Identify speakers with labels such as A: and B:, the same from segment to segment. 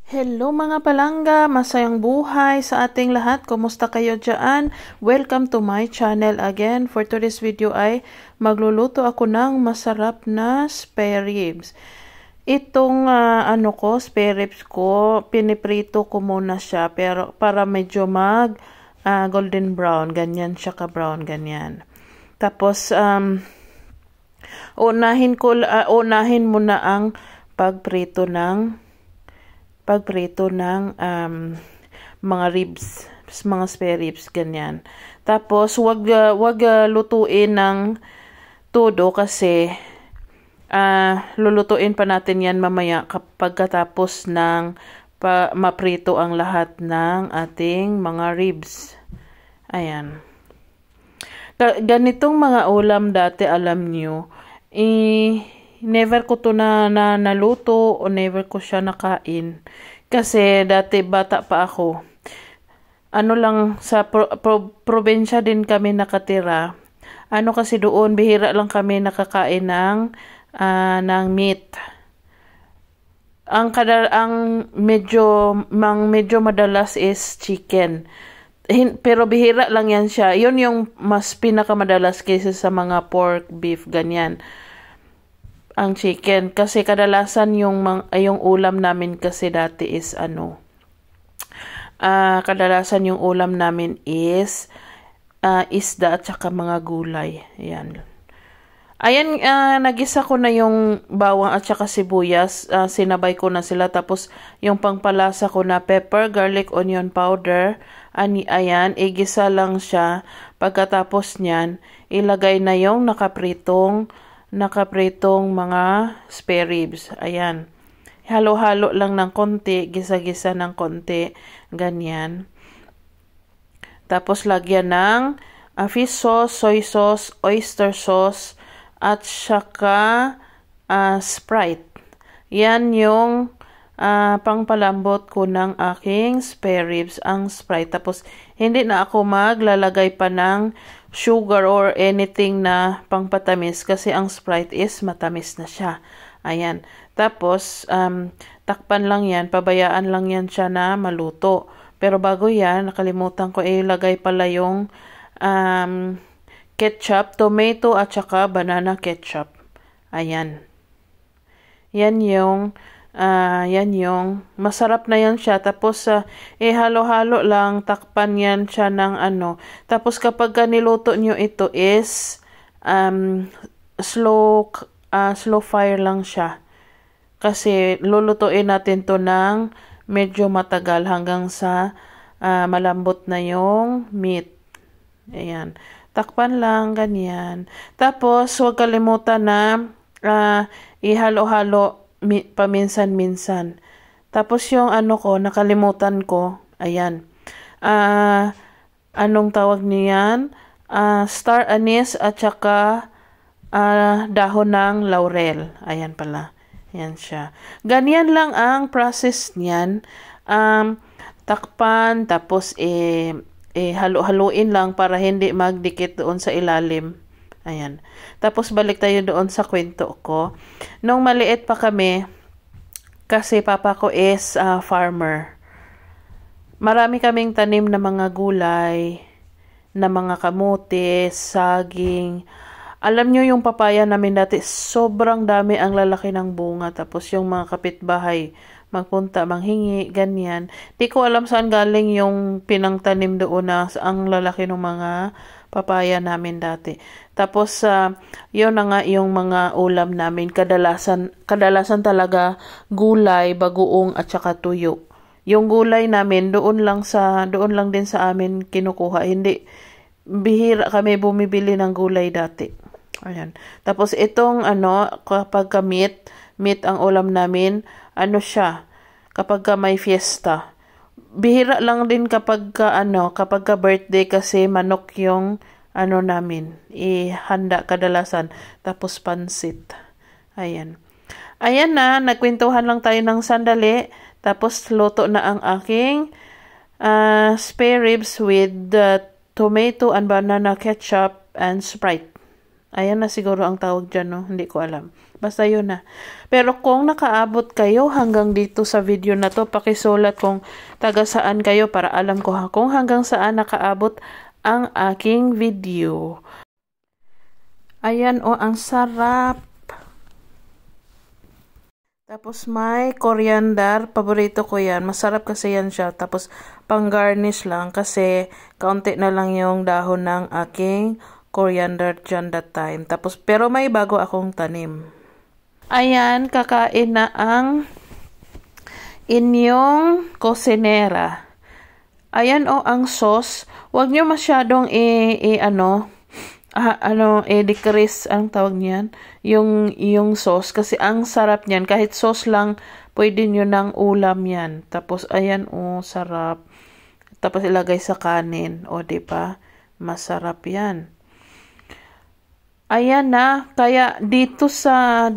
A: Hello mga palangga, masayang buhay sa ating lahat. Kumusta kayo dyan? Welcome to my channel again. For today's video ay magluluto ako ng masarap na spare ribs. Itong spare ribs ko, piniprito ko muna siya pero para medyo golden brown, ganyan siya ka brown, ganyan. Tapos unahin muna ang pagprito ng mga ribs, mga spare ribs, ganyan. Tapos, wag lutuin ng todo kasi lulutuin pa natin yan mamaya kapag katapos ng maprito ang lahat ng ating mga ribs. Ayan. Ganitong mga ulam dati, alam nyo, never ko to naluto o never ko siya nakain. Kasi dati bata pa ako. Sa probinsya din kami nakatira. Kasi doon, bihira lang kami nakakain ng meat. Ang medyo madalas is chicken. Pero bihira lang yan siya. Yun yung mas pinakamadalas kaysa sa mga pork, beef, ganyan. Ang chicken kasi kadalasan yung ulam namin kasi dati is kadalasan yung ulam namin is isda at saka mga gulay. Ayan, nagisa ko na yung bawang at saka sibuyas, sinabay ko na sila, tapos yung pangpalasa ko na pepper, garlic, onion powder, ayan, igisa lang siya. Pagkatapos niyan, ilagay na yung nakapritong mga spare ribs. Ayan. Halo-halo lang ng konti, gisa-gisa ng konti, ganyan. Tapos lagyan ng fish sauce, soy sauce, oyster sauce, at saka Sprite. Yan yung pangpalambot ko ng aking spare ribs, ang Sprite. Tapos hindi na ako maglalagay pa ng sugar or anything na pangpatamis kasi ang Sprite is matamis na siya. Ayan. Tapos, takpan lang yan, pabayaan lang yan siya na maluto. Pero bago yan, nakalimutan ko ilagay pala yung ketchup, tomato at saka banana ketchup. Ayan. Yan yung masarap na yan siya. Tapos halo-halo lang, takpan yan siya ng Tapos kapag niluto nyo ito is slow fire lang siya. Kasi lulutuin natin to ng medyo matagal hanggang sa malambot na yung meat. Ayan. Takpan lang, ganyan. Tapos huwag kalimutan na ihalo-halo paminsan-minsan. Tapos yung nakalimutan ko, ayan. Anong tawag niyan? Star anise at saka dahon ng laurel. Ayan pala. Ayan siya. Ganyan lang ang process niyan. Takpan, tapos halo-haluin lang para hindi magdikit doon sa ilalim. Ayan. Tapos balik tayo doon sa kwento ko. Nung maliit pa kami, kasi papa ko is farmer. Marami kaming tanim na mga gulay, na mga kamote, saging. Alam nyo yung papaya namin dati, sobrang dami ang lalaki ng bunga. Tapos yung mga kapitbahay, magpunta, manghingi, ganyan. Di ko alam saan galing yung pinangtanim doon na ang lalaki ng mga papaya namin dati. Tapos, yun na nga yung mga ulam namin. Kadalasan talaga gulay, bagoong at saka tuyo. Yung gulay namin, doon lang din sa amin kinukuha. Hindi, bihira kami bumibili ng gulay dati. Ayan. Tapos itong kapag meat ang ulam namin, siya, kapag may fiesta. Bihira lang din kapag birthday kasi manok yung namin, ihanda kadalasan, tapos pansit. Ayan. Ayan na, nagkwentuhan lang tayo ng sandali, tapos luto na ang aking spare ribs with tomato and banana ketchup and Sprite. Ayan na siguro ang tawag dyan, no? Hindi ko alam. Basta yun na. Pero kung nakaabot kayo hanggang dito sa video na to, pakisulat kung taga saan kayo para alam ko kung hanggang saan nakaabot ang aking video. Ayan, oh, ang sarap. Tapos may coriander, paborito ko yan. Masarap kasi yan siya. Tapos pang garnish lang kasi kaunti na lang yung dahon ng aking coriander dyan that time. Tapos pero may bago akong tanim. Ayan, kakain na ang inyong kusinera. Ayan o ang sauce. Huwag nyo masyadong decrease ang tawag niyan, yung sauce kasi ang sarap niyan. Kahit sauce lang, pwede nyo ng ulam yan. Tapos ayan sarap. Tapos ilagay sa kanin, di ba? Masarap yan. Ayan na, kaya dito sa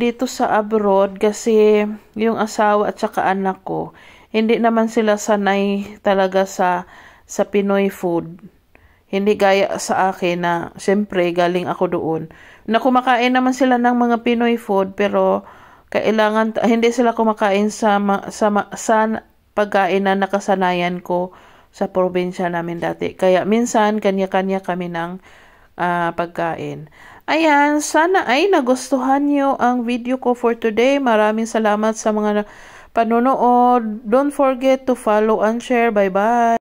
A: abroad kasi yung asawa at saka anak ko, hindi naman sila sanay talaga sa Pinoy food. Hindi gaya sa akin na siyempre galing ako doon. Na kumakain naman sila ng mga Pinoy food pero kailangan hindi sila kumakain sa pagkain na nakasanayan ko sa probinsya namin dati. Kaya minsan kanya-kanya kami ng pagkain. Ayan, sana ay nagustuhan nyo ang video ko for today. Maraming salamat sa mga panonood. Don't forget to follow and share. Bye-bye.